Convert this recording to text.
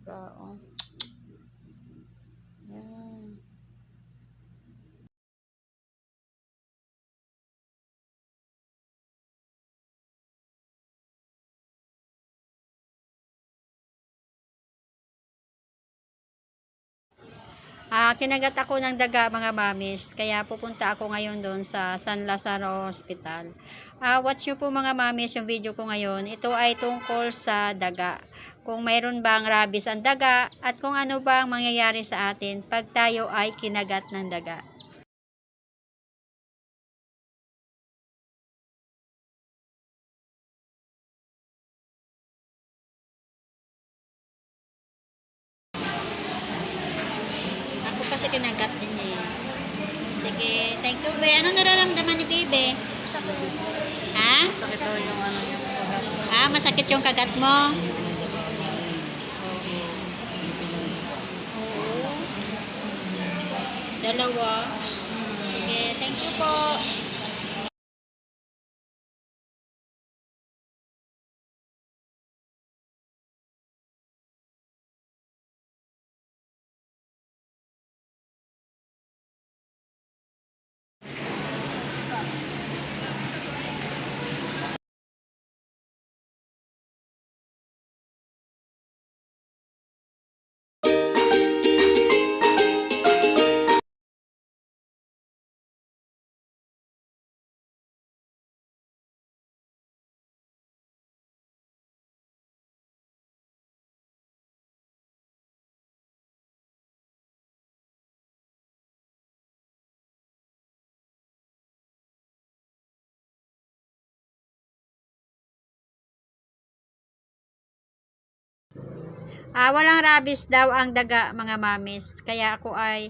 daga, oh. Yan. Kinagat ako ng daga mga mamis, kaya pupunta ako ngayon doon sa San Lazaro Hospital. Watch nyo po mga mamis yung video ko ngayon. Ito ay tungkol sa daga. Kung mayroon bang rabies ang daga at kung ano bang mangyayari sa atin pag tayo ay kinagat ng daga. Ako kasi kinagat din eh. Sige, thank you be. Ano nararamdaman ni Bebe? Ha? Sakit daw yung ano yung kagat. Masakit yung kagat mo? Oo. Dalawa. Sige, thank you po. Walang rabies daw ang daga mga mamis. Kaya ako ay